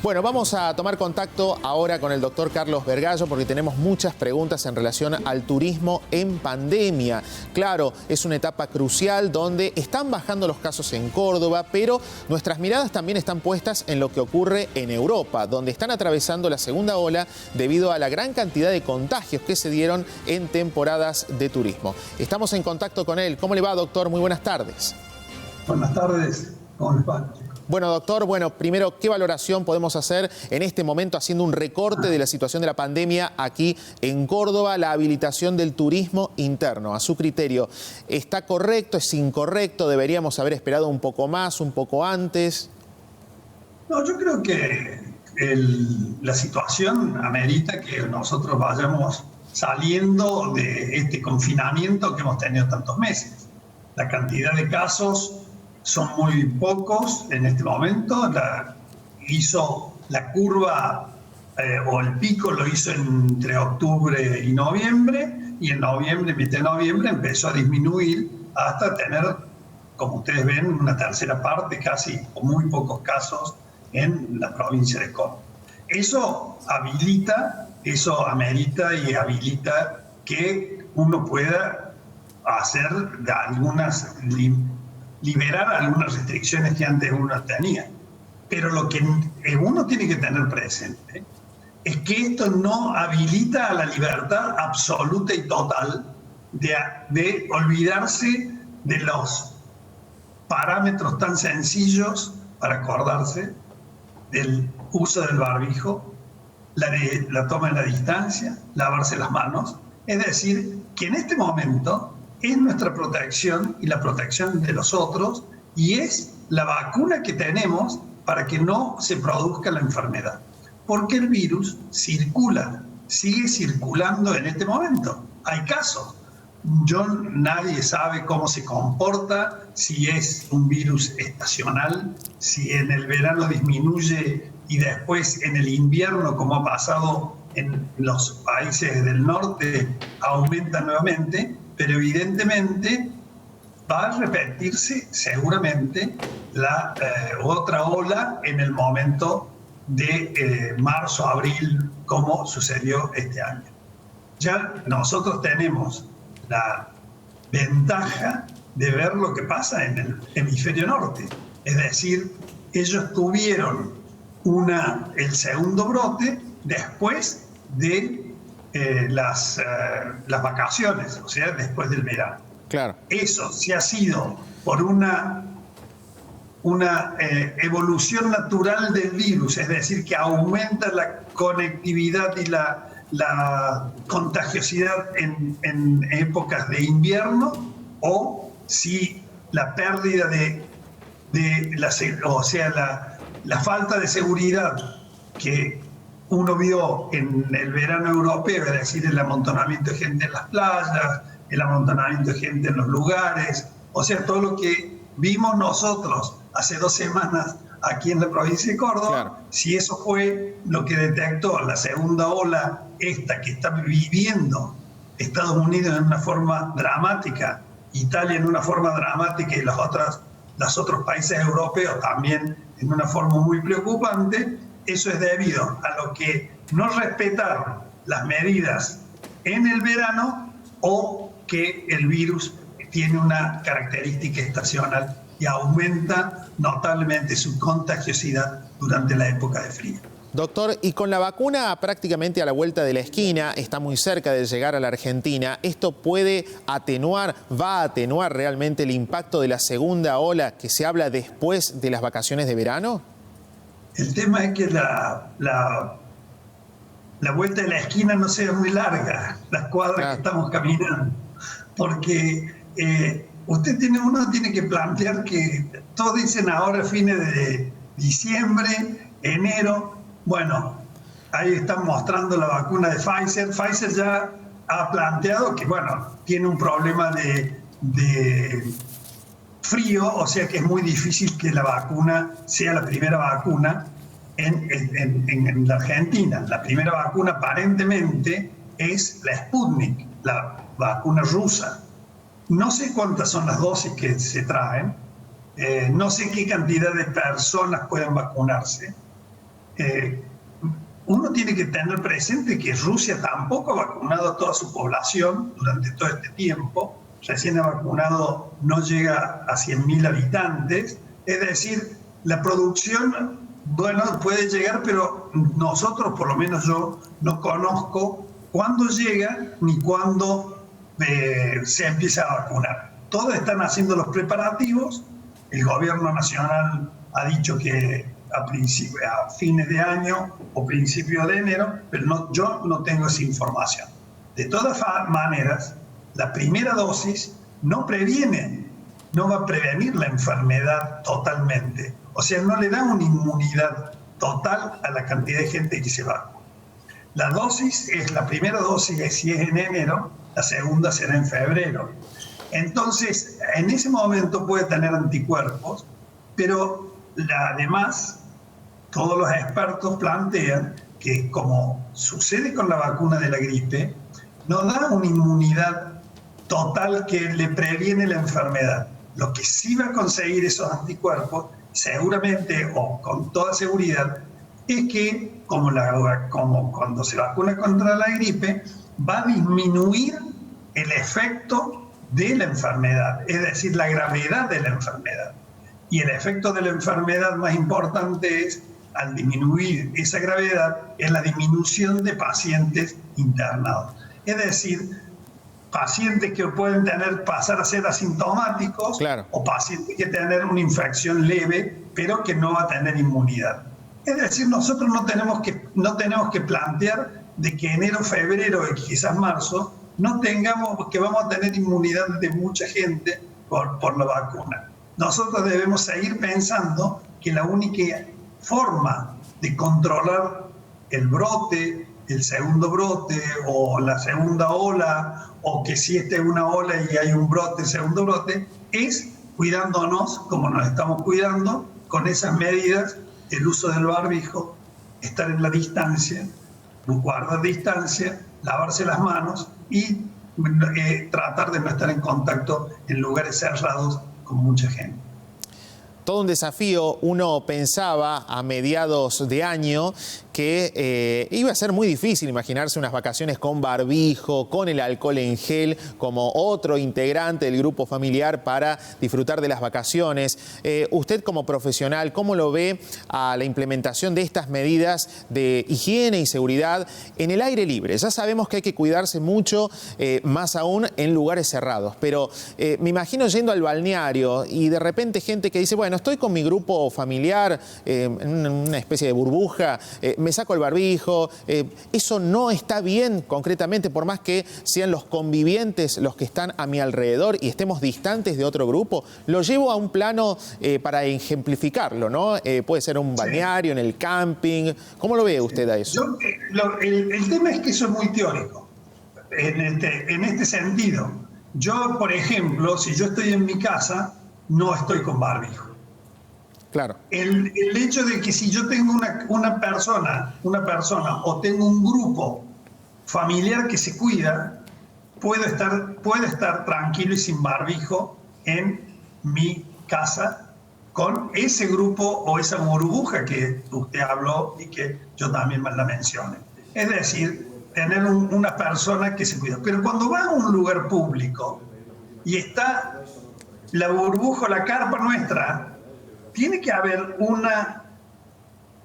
Bueno, vamos a tomar contacto ahora con el doctor Carlos Vergallo porque tenemos muchas preguntas en relación al turismo en pandemia. Claro, es una etapa crucial donde están bajando los casos en Córdoba, pero nuestras miradas también están puestas en lo que ocurre en Europa, donde están atravesando la segunda ola debido a la gran cantidad de contagios que se dieron en temporadas de turismo. Estamos en contacto con él. ¿Cómo le va, doctor? Muy buenas tardes. Buenas tardes. ¿Cómo les va? Bueno, doctor, primero, ¿qué valoración podemos hacer en este momento haciendo un recorte de la situación de la pandemia aquí en Córdoba, la habilitación del turismo interno? A su criterio, ¿está correcto, es incorrecto? ¿Deberíamos haber esperado un poco más, un poco antes? No, yo creo que la situación amerita que nosotros vayamos saliendo de este confinamiento que hemos tenido tantos meses. La cantidad de casos son muy pocos en este momento. La curva o el pico lo hizo entre octubre y noviembre, y en noviembre, mitad de noviembre, empezó a disminuir hasta tener, como ustedes ven, una tercera parte casi, con muy pocos casos en la provincia de Córdoba. Eso amerita y habilita que uno pueda hacer de liberar algunas restricciones que antes uno tenía. Pero lo que uno tiene que tener presente es que esto no habilita a la libertad absoluta y total de olvidarse de los parámetros tan sencillos para acordarse del uso del barbijo, la toma de la distancia, lavarse las manos. Es decir, que en este momento es nuestra protección y la protección de los otros, y es la vacuna que tenemos para que no se produzca la enfermedad. Porque el virus circula, sigue circulando en este momento. Hay casos. Nadie sabe cómo se comporta, si es un virus estacional, si en el verano disminuye y después en el invierno, como ha pasado en los países del norte, aumenta nuevamente. Pero evidentemente va a repetirse seguramente la otra ola en el momento de marzo, abril, como sucedió este año. Ya nosotros tenemos la ventaja de ver lo que pasa en el hemisferio norte. Es decir, ellos tuvieron el segundo brote después de las vacaciones, o sea, después del verano. Claro. Eso sí ha sido por una evolución natural del virus, es decir, que aumenta la conectividad y la contagiosidad en épocas de invierno, o si la pérdida la falta de seguridad que uno vio en el verano europeo, es decir, el amontonamiento de gente en las playas, el amontonamiento de gente en los lugares, o sea, todo lo que vimos nosotros hace 2 semanas aquí en la provincia de Córdoba. Claro. Si eso fue lo que detectó la segunda ola esta que está viviendo Estados Unidos en una forma dramática, Italia en una forma dramática y los otros países europeos también en una forma muy preocupante, eso es debido a lo que no respetaron las medidas en el verano, o que el virus tiene una característica estacional y aumenta notablemente su contagiosidad durante la época de frío. Doctor, y con la vacuna prácticamente a la vuelta de la esquina, está muy cerca de llegar a la Argentina, ¿esto puede va a atenuar realmente el impacto de la segunda ola que se habla después de las vacaciones de verano? El tema es que la vuelta de la esquina no sea muy larga, las cuadras que estamos caminando, porque uno tiene que plantear que todos dicen ahora fines de diciembre, enero. Bueno, ahí están mostrando la vacuna de Pfizer. Pfizer ya ha planteado que, tiene un problema de frío, o sea que es muy difícil que la vacuna sea la primera vacuna en la Argentina. La primera vacuna aparentemente es la Sputnik, la vacuna rusa. No sé cuántas son las dosis que se traen, no sé qué cantidad de personas pueden vacunarse, uno tiene que tener presente que Rusia tampoco ha vacunado a toda su población durante todo este tiempo. Recién ha vacunado, no llega a 100.000 habitantes. Es decir, la producción, bueno, puede llegar, pero nosotros, por lo menos yo, no conozco cuándo llega ni cuándo se empieza a vacunar. Todos están haciendo los preparativos. El gobierno nacional ha dicho que a fines de año o principios de enero, pero yo no tengo esa información. De todas maneras, la primera dosis no previene, no va a prevenir la enfermedad totalmente. O sea, no le da una inmunidad total a la cantidad de gente que se vacuna. La primera dosis si es en enero, la segunda será en febrero. Entonces, en ese momento puede tener anticuerpos, pero además, todos los expertos plantean que, como sucede con la vacuna de la gripe, no da una inmunidad total que le previene la enfermedad. Lo que sí va a conseguir esos anticuerpos, seguramente o con toda seguridad, es que, como cuando se vacuna contra la gripe, va a disminuir el efecto de la enfermedad, es decir, la gravedad de la enfermedad. Y el efecto de la enfermedad más importante es, al disminuir esa gravedad, es la disminución de pacientes internados. Es decir, pacientes que pueden pasar a ser asintomáticos, claro, o pacientes que tienen una infección leve, pero que no va a tener inmunidad. Es decir, nosotros no tenemos que plantear de que enero, febrero y quizás marzo no tengamos, que vamos a tener inmunidad de mucha gente por la vacuna. Nosotros debemos seguir pensando que la única forma de controlar el brote, el segundo brote o la segunda ola, o que si esta es una ola y hay un brote, segundo brote, es cuidándonos como nos estamos cuidando, con esas medidas, el uso del barbijo, estar en la distancia, guardar distancia, lavarse las manos y tratar de no estar en contacto en lugares cerrados con mucha gente. Todo un desafío. Uno pensaba a mediados de año que iba a ser muy difícil imaginarse unas vacaciones con barbijo, con el alcohol en gel, como otro integrante del grupo familiar para disfrutar de las vacaciones. Usted como profesional, ¿cómo lo ve a la implementación de estas medidas de higiene y seguridad en el aire libre? Ya sabemos que hay que cuidarse mucho, más aún en lugares cerrados, pero me imagino yendo al balneario y de repente gente que dice, bueno, estoy con mi grupo familiar en una especie de burbuja, me saco el barbijo, eso no está bien concretamente, por más que sean los convivientes los que están a mi alrededor y estemos distantes de otro grupo. Lo llevo a un plano para ejemplificarlo, ¿no? Puede ser un balneario, en el camping. ¿Cómo lo ve usted a eso? El tema es que eso es muy teórico, en este sentido. Yo, por ejemplo, si yo estoy en mi casa, no estoy con barbijo. Claro. El hecho de que si yo tengo una persona o tengo un grupo familiar que se cuida, puedo estar tranquilo y sin barbijo en mi casa con ese grupo o esa burbuja que usted habló y que yo también la mencioné. Es decir, tener una persona que se cuida. Pero cuando va a un lugar público y está la burbuja, la carpa nuestra, tiene que haber un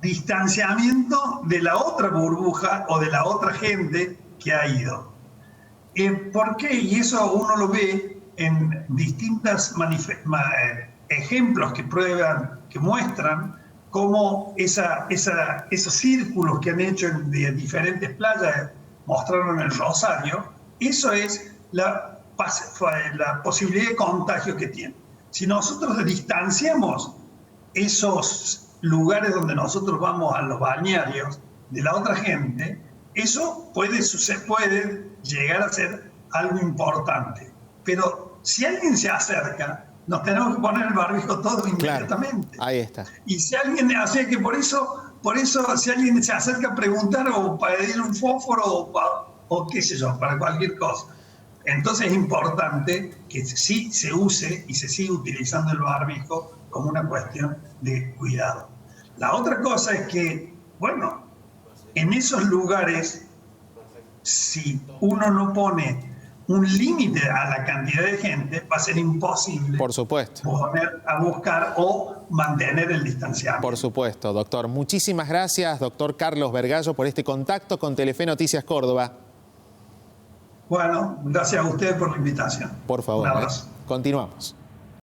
distanciamiento de la otra burbuja o de la otra gente que ha ido. ¿Por qué? Y eso uno lo ve en distintos ejemplos que prueban, que muestran cómo esos círculos que han hecho en diferentes playas, mostraron en el Rosario, eso es la posibilidad de contagio que tiene. Si nosotros distanciamos esos lugares donde nosotros vamos a los balnearios de la otra gente, eso puede llegar a ser algo importante. Pero si alguien se acerca, nos tenemos que poner el barbijo todo inmediatamente. Claro, ahí está. Y si alguien hace que por eso si alguien se acerca a preguntar o para pedir un fósforo o qué sé yo, para cualquier cosa. Entonces es importante que sí se use y se siga utilizando el barbijo como una cuestión de cuidado. La otra cosa es que Bueno, en esos lugares, si uno no pone un límite a la cantidad de gente, va a ser imposible, por supuesto, poner a buscar o mantener el distanciamiento. Por supuesto, doctor. Muchísimas gracias, doctor Carlos Vergallo, por este contacto con Telefe Noticias Córdoba. Bueno, gracias a ustedes por la invitación. Por favor, Un abrazo. Continuamos.